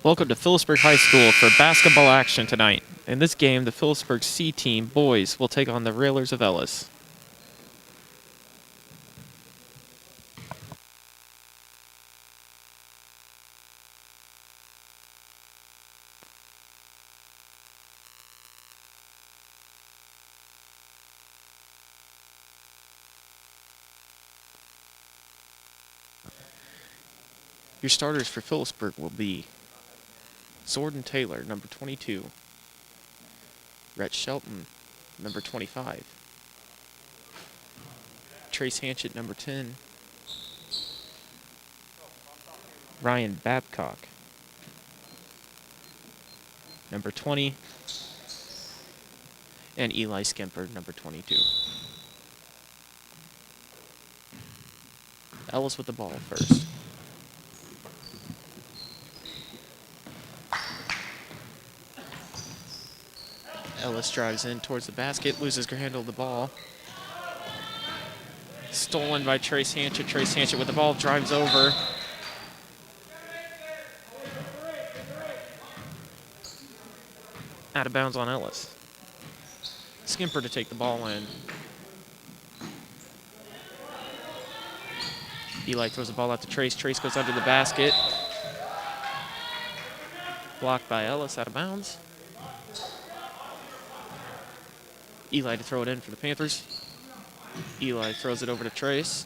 Welcome to Phillipsburg High School for basketball action tonight. In this game, the Phillipsburg C team boys will take on the Railers of Ellis. Your starters for Phillipsburg will be Zordon Taylor, number 22. Rhett Shelton, number 25. Trace Hanchett, number 10. Ryan Babcock, number 20. And Eli Skimper, number 22. Ellis with the ball first. Ellis drives in towards the basket, loses handle of the ball. Stolen by Trace Hanchett. Trace Hanchett with the ball, drives over. Out of bounds on Ellis. Skimper to take the ball in. Eli throws the ball out to Trace. Trace goes under the basket. Blocked by Ellis, out of bounds. Eli to throw it in for the Panthers. Eli throws it over to Trace.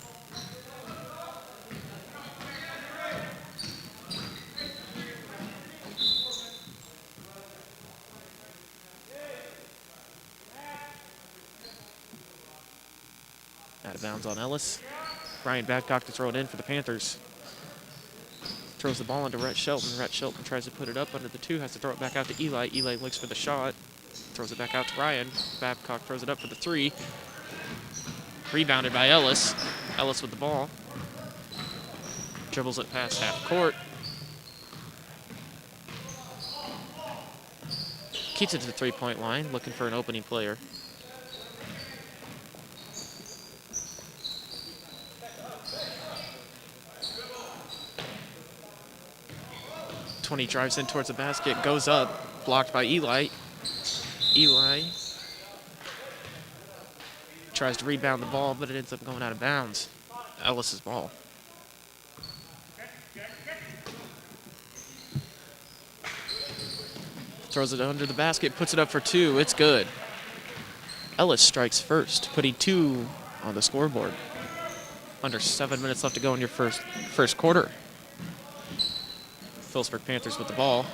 Out of bounds on Ellis. Ryan Babcock to throw it in for the Panthers. Throws the ball into Rhett Shelton. Rhett Shelton tries to put it up under the two, has to throw it back out to Eli. Eli looks for the shot. Throws it back out to Ryan. Babcock throws it up for the three. Rebounded by Ellis. Ellis with the ball. Dribbles it past half court. Keeps it to the three-point line, looking for an opening player. Twenty drives in towards the basket, goes up, blocked by Eli. Eli tries to rebound the ball, but it ends up going out of bounds. Ellis's ball. Throws it under the basket, puts it up for two. It's good. Ellis strikes first, putting two on the scoreboard. Under 7 minutes left to go in your first quarter. Phillipsburg Panthers with the ball.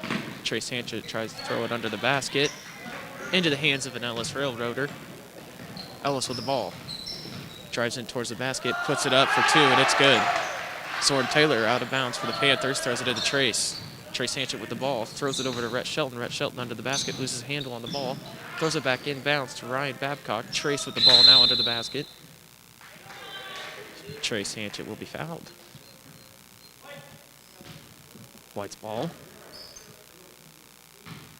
Trace Hanchett tries to throw it under the basket. Into the hands of an Ellis Railroader. Ellis with the ball. Drives in towards the basket, puts it up for two, and it's good. Zordon Taylor out of bounds for the Panthers, throws it into Trace. Trace Hanchett with the ball, throws it over to Rhett Shelton. Rhett Shelton under the basket, loses handle on the ball. Throws it back in bounds to Ryan Babcock. Trace with the ball now under the basket. Trace Hanchett will be fouled. White's ball.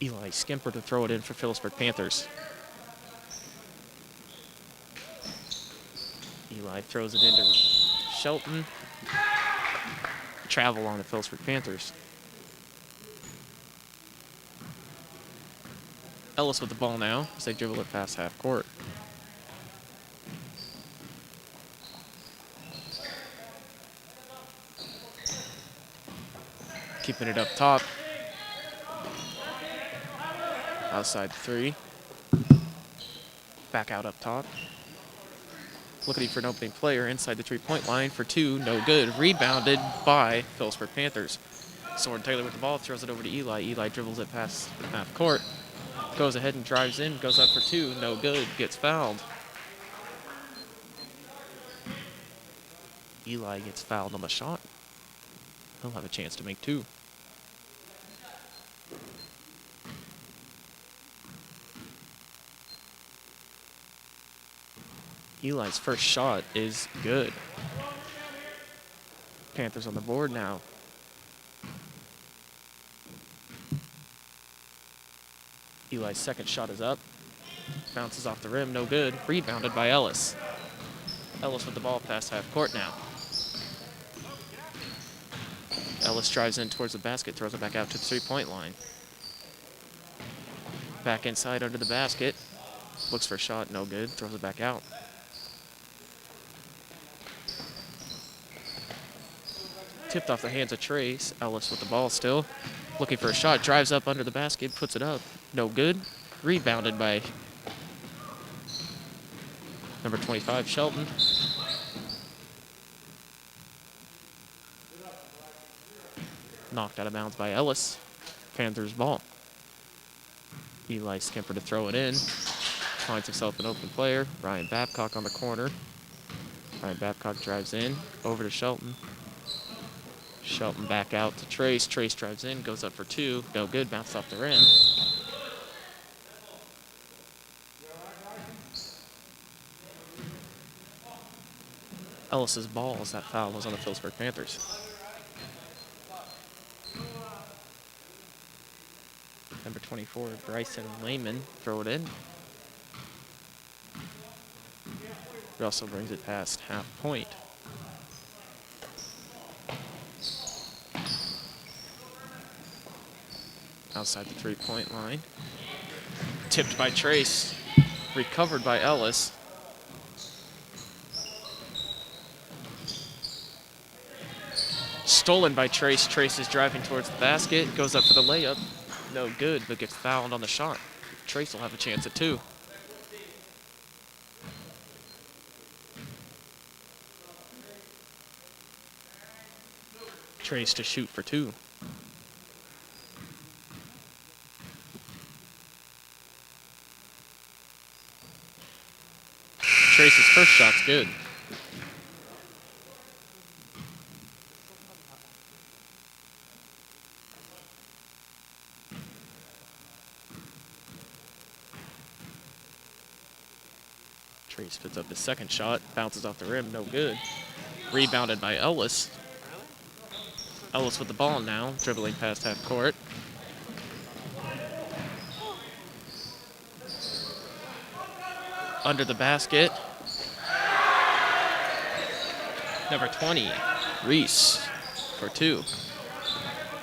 Eli Skimper to throw it in for Phillipsburg Panthers. Eli throws it into Shelton. Travel on the Phillipsburg Panthers. Ellis with the ball now as they dribble it past half court. Keeping it up top. Outside three. Back out up top. Looking for an opening player inside the three-point line for two. No good. Rebounded by Phillipsburg Panthers. Zordon Taylor with the ball. Throws it over to Eli. Eli dribbles it past half court. Goes ahead and drives in. Goes up for two. No good. Gets fouled. Eli gets fouled on the shot. He'll have a chance to make two. Eli's first shot is good. Panthers on the board now. Eli's second shot is up. Bounces off the rim, no good. Rebounded by Ellis. Ellis with the ball past half court now. Ellis drives in towards the basket, throws it back out to the three-point line. Back inside under the basket. Looks for a shot, no good. Throws it back out. Tipped off the hands of Trace. Ellis with the ball still. Looking for a shot, drives up under the basket, puts it up. No good. Rebounded by number 25, Shelton. Knocked out of bounds by Ellis. Panthers ball. Eli Skimper to throw it in. Finds himself an open player. Ryan Babcock on the corner. Ryan Babcock drives in. Over to Shelton. Shelton back out to Trace. Trace drives in. Goes up for two. No good. Bounced off the rim. Ellis's ball as that foul was on the Phillipsburg Panthers. Number 24, Bryson Lehman, throw it in. Russell brings it past half point. Outside the three-point line. Tipped by Trace. Recovered by Ellis. Stolen by Trace. Trace is driving towards the basket. Goes up for the layup. No good, but gets fouled on the shot. Trace will have a chance at two. Trace to shoot for two. Trace's first shot's good. Trace puts up his second shot, bounces off the rim, no good. Rebounded by Ellis. Ellis with the ball now, dribbling past half court. Under the basket. Number 20, Reese for two.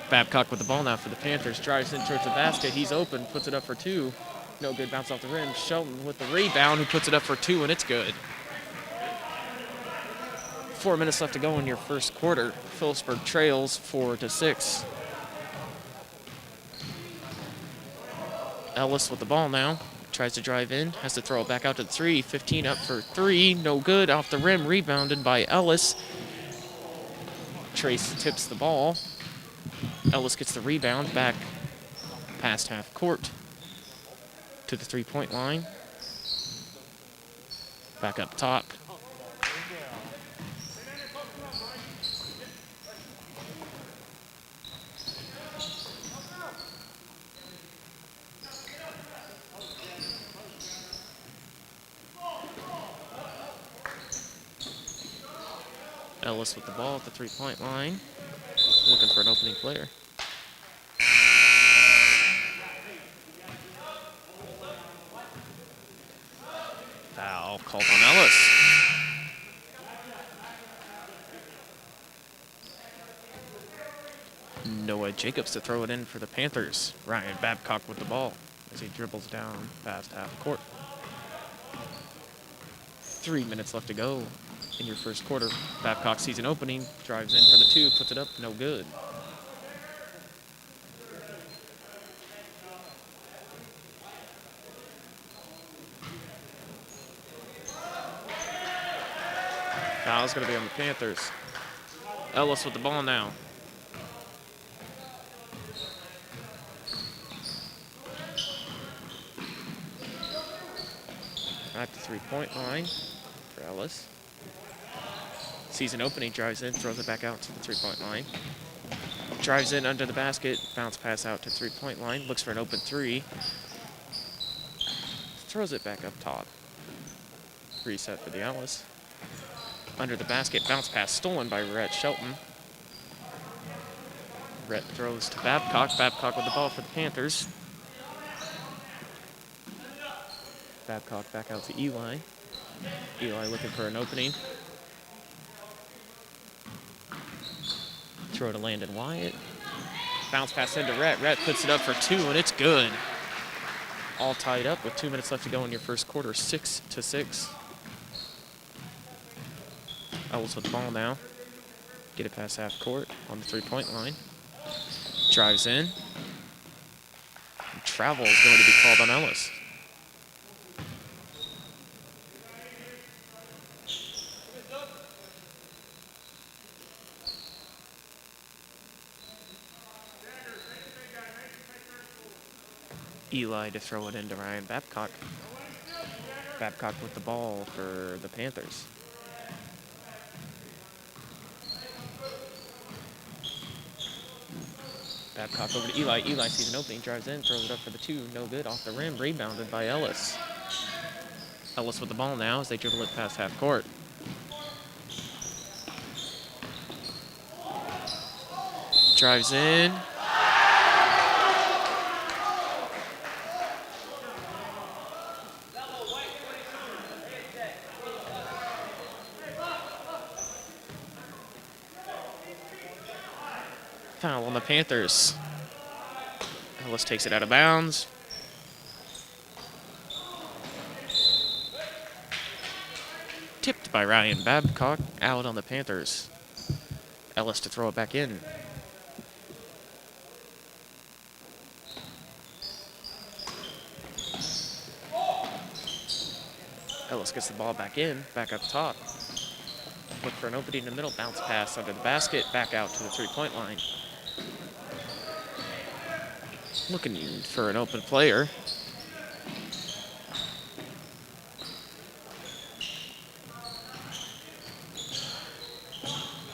Babcock with the ball now for the Panthers. Drives in towards the basket. He's open, puts it up for two. No good, bounce off the rim. Shelton with the rebound, who puts it up for two, and it's good. 4 minutes left to go in your first quarter. Phillipsburg trails 4-6. Ellis with the ball now. Tries to drive in, has to throw it back out to the three. 15 up for three, no good. Off the rim, rebounded by Ellis. Trace tips the ball. Ellis gets the rebound back past half court to the three-point line. Back up top. Ellis with the ball at the three-point line. Looking for an opening player. Foul called on Ellis. Noah Jacobs to throw it in for the Panthers. Ryan Babcock with the ball as he dribbles down past half court. 3 minutes left to go in your first quarter. Babcock sees an opening, drives in for the two, puts it up, no good. Foul's going to be on the Panthers. Ellis with the ball now. At the three-point line for Ellis. Sees an opening, drives in, throws it back out to the three-point line. Drives in under the basket, bounce pass out to three-point line, looks for an open three. Throws it back up top. Reset for the Ellis. Under the basket, bounce pass stolen by Rhett Shelton. Rhett throws to Babcock. Babcock with the ball for the Panthers. Babcock back out to Eli. Eli looking for an opening. Throw to Landon Wyatt. Bounce pass into Rhett. Rhett puts it up for 2, and it's good. All tied up with 2 minutes left to go in your first quarter, 6-6. Ellis with the ball now. Get it past half court on the three-point line. Drives in. And travel is going to be called on Ellis. Eli to throw it into Ryan Babcock. Babcock with the ball for the Panthers. Babcock over to Eli. Eli sees an opening, drives in, throws it up for the 2. No good, off the rim, rebounded by Ellis. Ellis with the ball now as they dribble it past half court. Drives in. Foul on the Panthers. Ellis takes it out of bounds. Tipped by Ryan Babcock, out on the Panthers. Ellis to throw it back in. Ellis gets the ball back in, back up top. Look for an opening in the middle, bounce pass under the basket, back out to the three-point line. Looking for an open player.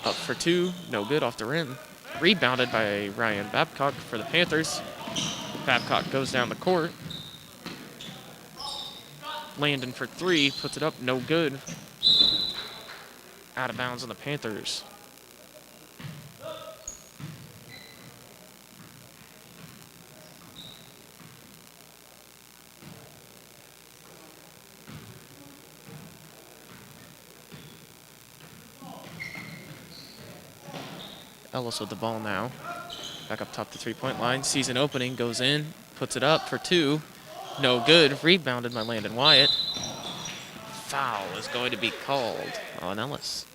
Up for 2, no good, off the rim. Rebounded by Ryan Babcock for the Panthers. Babcock goes down the court. Landon for 3, puts it up, no good. Out of bounds on the Panthers. Ellis with the ball now. Back up top the three-point line. Sees an opening, goes in, puts it up for 2. No good. Rebounded by Landon Wyatt. Foul is going to be called on Ellis.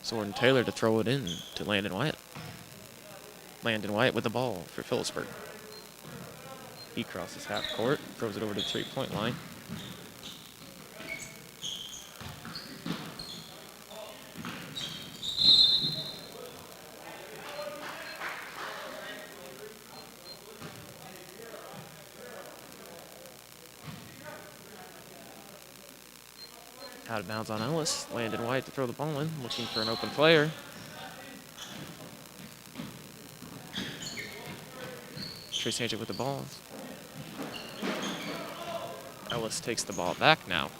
Jordan Taylor to throw it in to Landon Wyatt. Landon Wyatt with the ball for Phillipsburg. He crosses half court, throws it over to the three-point line. Out of bounds on Ellis. Landon Wyatt to throw the ball in, looking for an open player. Trace Hanchett with the ball. Ellis takes the ball back now.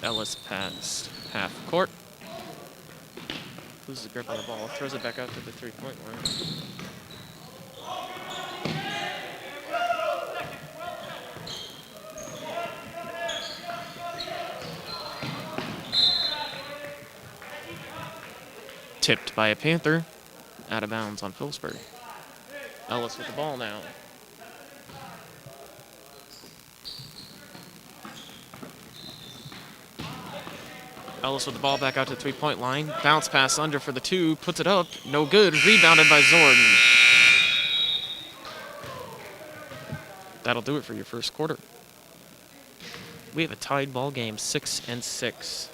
Ellis past half court. Loses the grip on the ball, throws it back out to the three-point line. Tipped by a Panther, out of bounds on Phillipsburg. Ellis with the ball now. Ellis with the ball back out to the three-point line. Bounce pass under for the 2, puts it up, no good, rebounded by Zorden. That'll do it for your first quarter. We have a tied ball game, 6-6.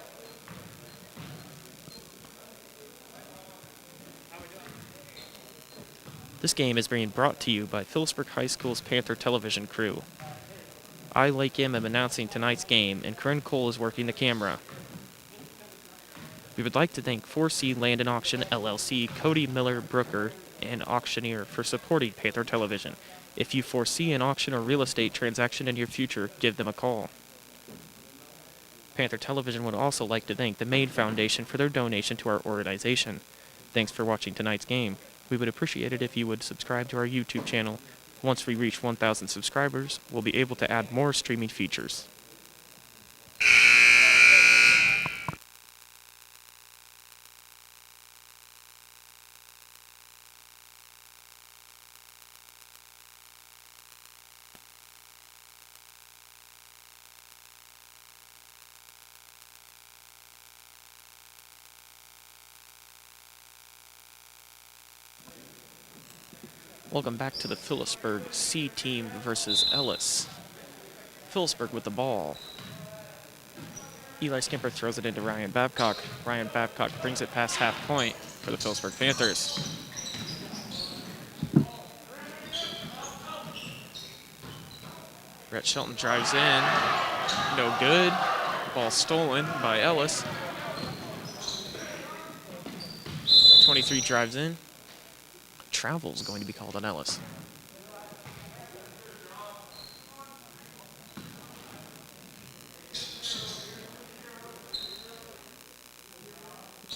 This game is being brought to you by Phillipsburg High School's Panther television crew. I, like him, am announcing tonight's game, and Corinne Cole is working the camera. We would like to thank 4C Land and Auction LLC, Cody Miller Brooker, and Auctioneer for supporting Panther Television. If you foresee an auction or real estate transaction in your future, give them a call. Panther Television would also like to thank the Maine Foundation for their donation to our organization. Thanks for watching tonight's game. We would appreciate it if you would subscribe to our YouTube channel. Once we reach 1,000 subscribers, we'll be able to add more streaming features. Welcome back to the Phillipsburg C team versus Ellis. Phillipsburg with the ball. Eli Skimper throws it into Ryan Babcock. Ryan Babcock brings it past half point for the Phillipsburg Panthers. Rhett Shelton drives in. No good. Ball stolen by Ellis. 23 drives in. Travel is going to be called on Ellis.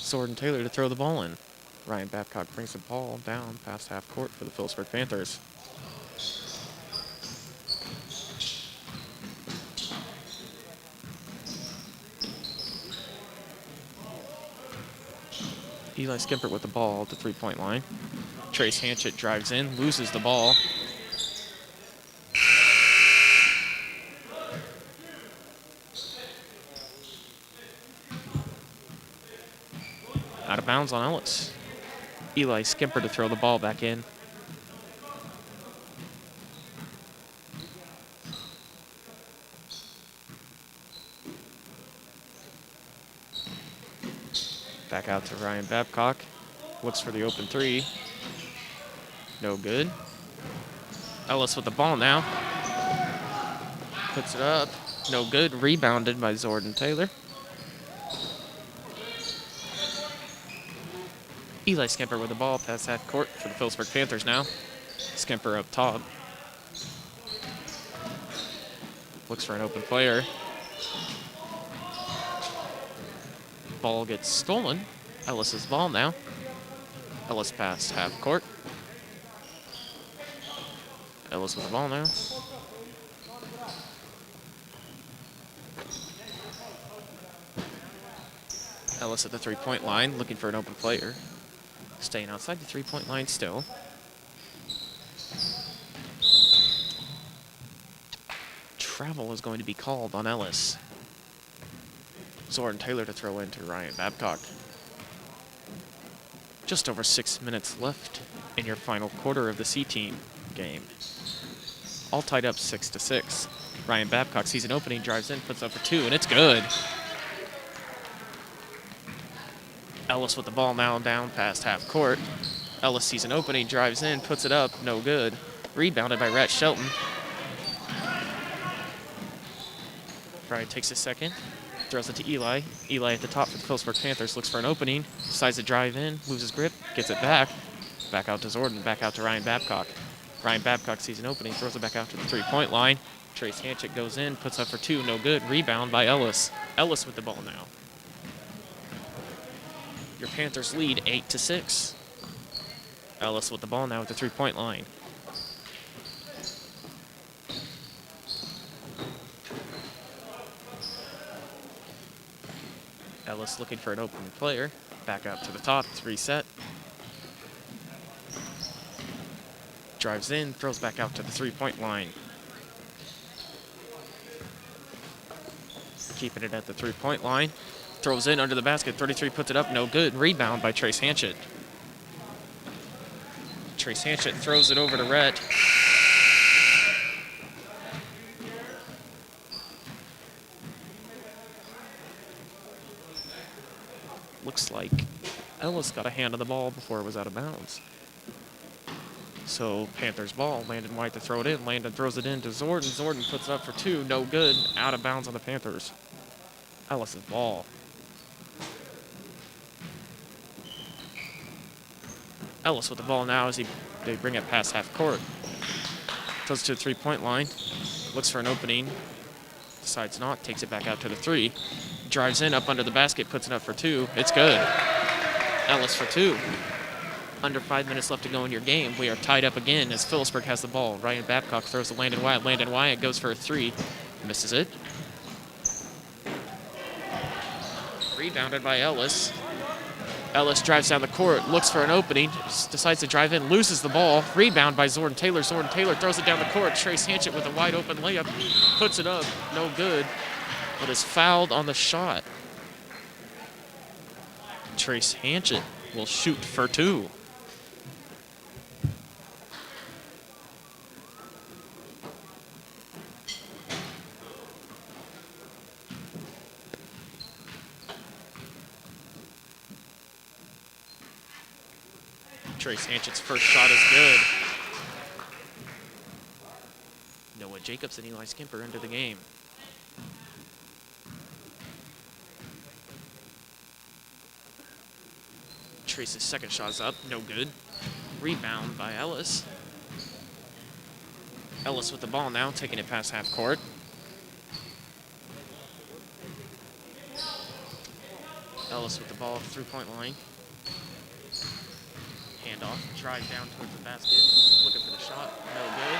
Jordan Taylor to throw the ball in. Ryan Babcock brings the ball down past half court for the Phillipsburg Panthers. Eli Skimper with the ball at the three-point line. Trace Hanchett drives in, loses the ball. Out of bounds on Ellis. Eli Skimper to throw the ball back in. Back out to Ryan Babcock. Looks for the open three. No good. Ellis with the ball now. Puts it up. No good. Rebounded by Jordan Taylor. Eli Skimper with the ball past half court for the Phillipsburg Panthers now. Skimper up top. Looks for an open player. Ball gets stolen. Ellis's ball now. Ellis past half court. Ellis with the ball now. Ellis at the three-point line, looking for an open player. Staying outside the three-point line still. Travel is going to be called on Ellis. Jordan Taylor to throw into Ryan Babcock. Just over 6 minutes left in your final quarter of the C-team game. All tied up 6-6. Ryan Babcock sees an opening, drives in, puts up for two, and it's good. Ellis with the ball now down past half court. Ellis sees an opening, drives in, puts it up, no good. Rebounded by Rhett Shelton. Brian takes a second, throws it to Eli. Eli at the top for the Phillipsburg Panthers, looks for an opening, decides to drive in, loses grip, gets it back. Back out to Jordan, back out to Ryan Babcock. Ryan Babcock sees an opening, throws it back out to the three-point line. Trace Hanchett goes in, puts up for two, no good. Rebound by Ellis. Ellis with the ball now. Your Panthers lead 8-6. Ellis with the ball now at the three-point line. Ellis looking for an open player. Back out to the top, it's reset. Drives in, throws back out to the three-point line. Keeping it at the three-point line. Throws in under the basket, 33 puts it up, no good. Rebound by Trace Hanchett. Trace Hanchett throws it over to Rhett. Looks like Ellis got a hand on the ball before it was out of bounds. So Panthers ball, Landon White to throw it in. Landon throws it in to Jordan. Jordan puts it up for two, no good. Out of bounds on the Panthers. Ellis's ball. Ellis with the ball now as they bring it past half court. Throws it to the three-point line. Looks for an opening. Decides not. Takes it back out to the three. Drives in up under the basket. Puts it up for two. It's good. Ellis for two. Under 5 minutes left to go in your game. We are tied up again as Phillipsburg has the ball. Ryan Babcock throws to Landon Wyatt. Landon Wyatt goes for a three. Misses it. Rebounded by Ellis. Ellis drives down the court, looks for an opening, decides to drive in, loses the ball. Rebound by Jordan Taylor. Jordan Taylor throws it down the court. Trace Hanchett with a wide open layup. Puts it up. No good. But is fouled on the shot. Trace Hanchett will shoot for two. Trace Hanchett's first shot is good. Noah Jacobs and Eli Skimper into the game. Trace's second shot's up, no good. Rebound by Ellis. Ellis with the ball now, taking it past half court. Ellis with the ball at the three-point line. Handoff, drive down towards the basket. Looking for the shot, no good.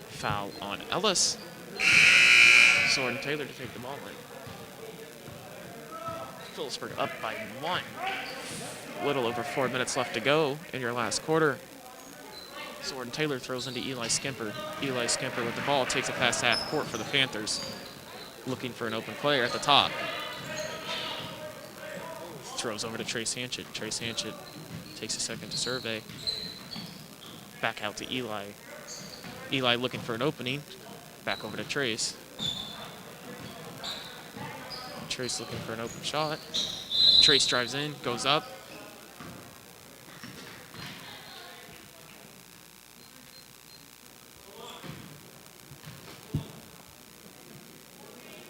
Foul on Ellis. Soren Taylor to take the ball in. Phillipsburg up by 1. Little over 4 minutes left to go in your last quarter. Soren Taylor throws into Eli Skimper. Eli Skimper with the ball takes it past half court for the Panthers. Looking for an open player at the top. Throws over to Trace Hanchett. Trace Hanchett takes a second to survey. Back out to Eli. Eli looking for an opening. Back over to Trace. Trace looking for an open shot. Trace drives in, goes up.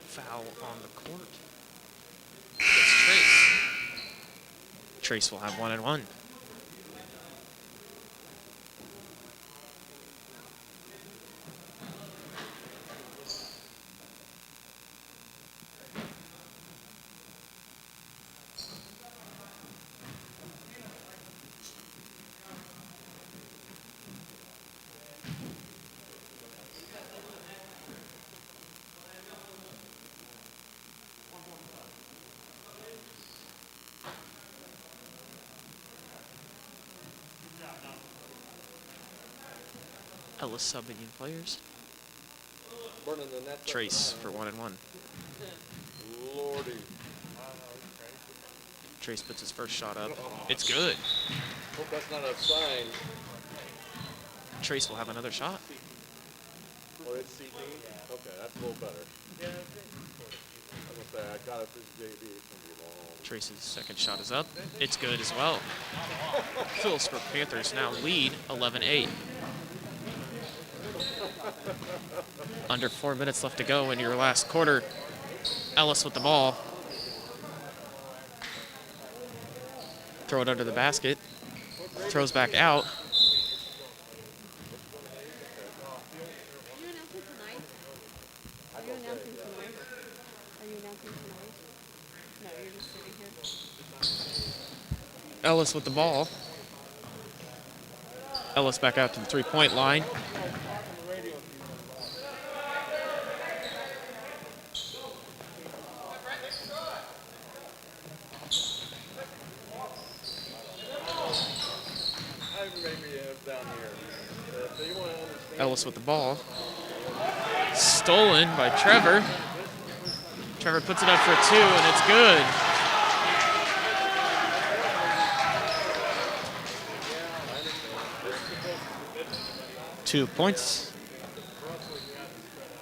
Foul on the court. It's Trace. Trace will have 1-1. Ellis subbing in players. Trace for 1-1. Lordy. Trace puts his first shot up. It's good. Hope that's not a sign. Trace will have another shot. Oh, it's CD? Okay, that's a little better. I was gonna say, I got it through JV. It's gonna be long. Trace's second shot is up. It's good as well. Phillipsburg Panthers now lead 11-8. Under 4 minutes left to go in your last quarter. Ellis with the ball. Throw it under the basket. Throws back out. Are you announcing tonight? Are you announcing tonight? Are you announcing tonight? No, you're just sitting here. Ellis with the ball. Ellis back out to the three-point line. Ellis with the ball. Stolen by Trevor. Trevor puts it up for 2, and it's good. Two points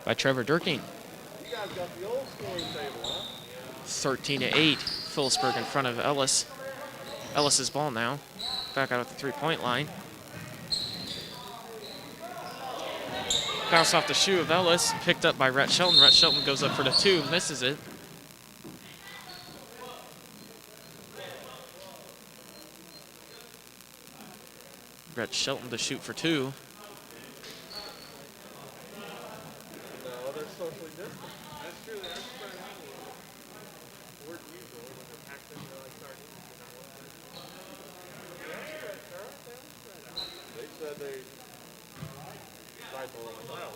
by Trevor Durking. 13-8. Phillipsburg in front of Ellis. Ellis's ball now. Back out at the three-point line. Bounce off the shoe of Ellis, picked up by Rhett Shelton. Rhett Shelton goes up for the 2, misses it. Rhett Shelton to shoot for 2. No, they're socially distant. That's true. Where do you go when they're packed in like sardines? They said they rifle them out.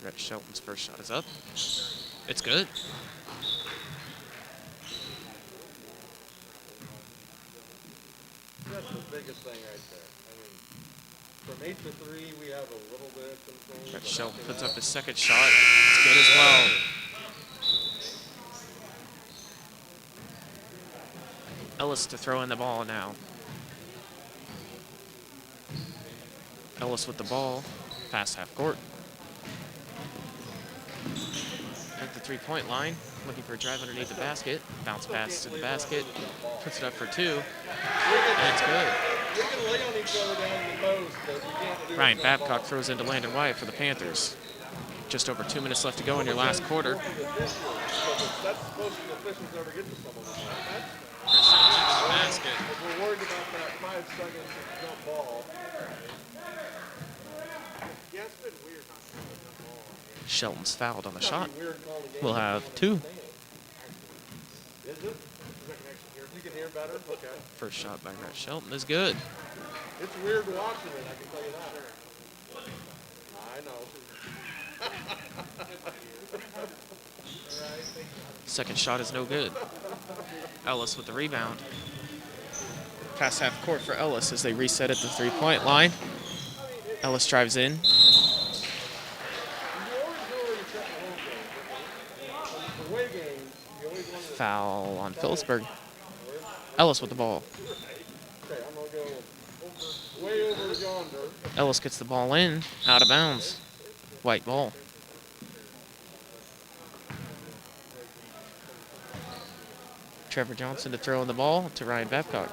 Rhett Shelton's first shot is up. It's good. That's the biggest thing right there. I mean, from 8 to 3, we have a little bit of control. Rhett Shelton puts up his second shot. It's good as well. Ellis to throw in the ball now. Ellis with the ball. Past half court. At the three-point line, looking for a drive underneath the basket. Bounce pass to the basket. Puts it up for two. And it's good. We can lay on each other down in the post, but we can't do Ryan it. Babcock throws into Landon Wyatt for the Panthers. Just over 2 minutes left to go in your last quarter. That's supposed to the officials never get to some of them. Basket. If we're worried about that 5 seconds of jump ball. Yeah, it's been weird not having a jump ball. Shelton's fouled on the shot. Weird calling the game. We'll have two. Is it? You can hear better? Okay. First shot by Rhett Shelton is good. It's weird watching it, I can tell you that. I know. Second shot is no good. Ellis with the rebound. Pass half court for Ellis as they reset at the three-point line. Ellis drives in. Foul on Phillipsburg. Ellis with the ball. Okay, I'm going to go way over yonder. Ellis gets the ball in, out of bounds. White ball. Trevor Johnson to throw in the ball to Ryan Babcock.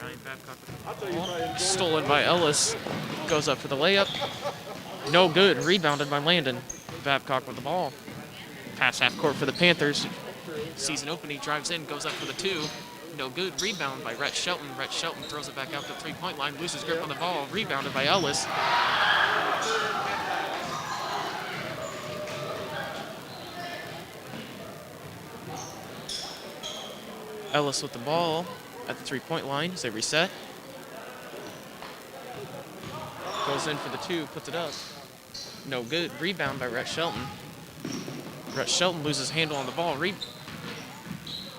Ryan Babcock with the ball. Stolen by Ellis. Goes up for the layup. No good. Rebounded by Landon. Babcock with the ball. Pass half court for the Panthers. Season opening, drives in, goes up for the two. No good. Rebound by Rhett Shelton. Rhett Shelton throws it back out to the three-point line. Loses grip on the ball. Rebounded by Ellis. Ellis with the ball at the three-point line as they reset. Goes in for the two, puts it up. No good. Rebound by Rhett Shelton. Rhett Shelton loses handle on the ball.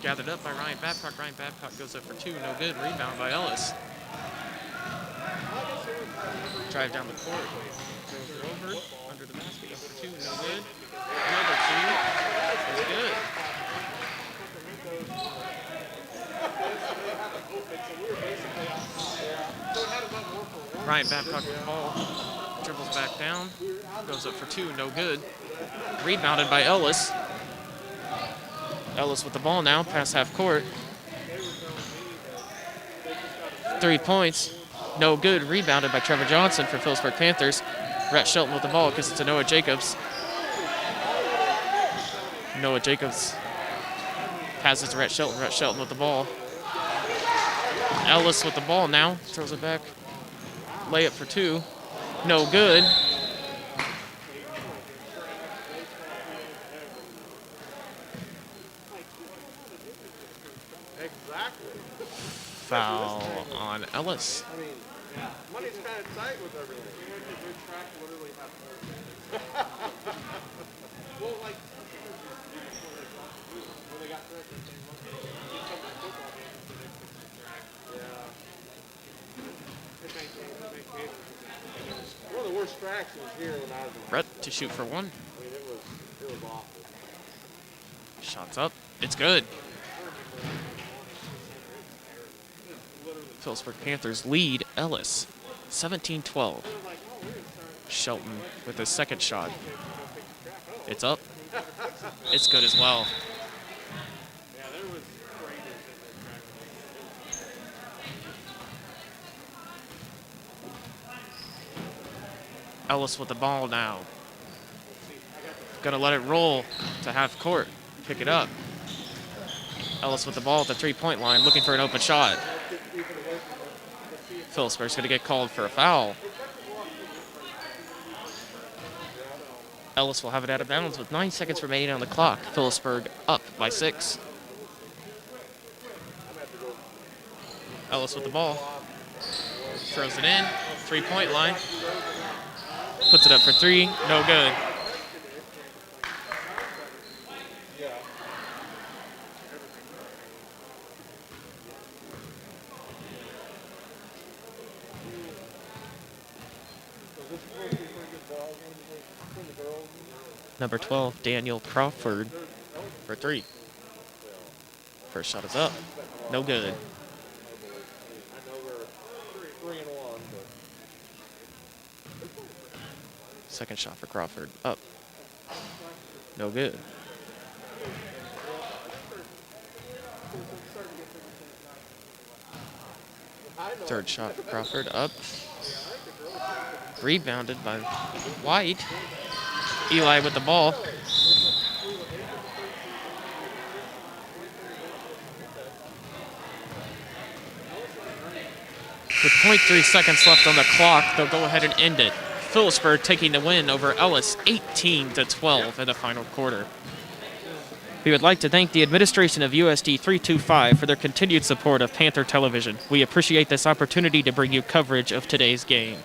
Gathered up by Ryan Babcock. Ryan Babcock goes up for two. No good. Rebound by Ellis. Drive down the court. Throws it over. Under the basket. Up for two. No good. Another two. It's good. Ryan Babcock with the ball. Dribbles back down. Goes up for two. No good. Rebounded by Ellis. Ellis with the ball now, past half court. 3 points. No good. Rebounded by Trevor Johnson for Phillipsburg Panthers. Rhett Shelton with the ball because it's to Noah Jacobs. Noah Jacobs passes to Rhett Shelton. Rhett Shelton with the ball. Ellis with the ball now. Throws it back. Layup for two. No good. Exactly. Foul on Ellis. I mean, money's kind of tight with everything. Their track literally has well, like, when they got track, yeah. One of the worst tracks was here when I was in Brett to shoot for one. I mean, it was awful. Shots up. It's good. Phillipsburg Panthers lead Ellis 17-12. Shelton with his second shot. It's up. It's good as well. Ellis with the ball now. Gonna let it roll to half court. Pick it up. Ellis with the ball at the three-point line, looking for an open shot. Phillipsburg's gonna get called for a foul. Ellis will have it out of bounds with 9 seconds remaining on the clock. Phillipsburg up by 6. Ellis with the ball. Throws it in. Three-point line. Puts it up for three. No good. Number 12, Daniel Crawford for 3. First shot is up. No good. I know we're 3-1, but Second shot for Crawford. Up. No good. Third shot for Crawford. Up. Rebounded by White. Eli with the ball. With .3 seconds left on the clock, they'll go ahead and end it. Phillipsburg taking the win over Ellis 18-12 in the final quarter. We would like to thank the administration of USD 325 for their continued support of Panther Television. We appreciate this opportunity to bring you coverage of today's game.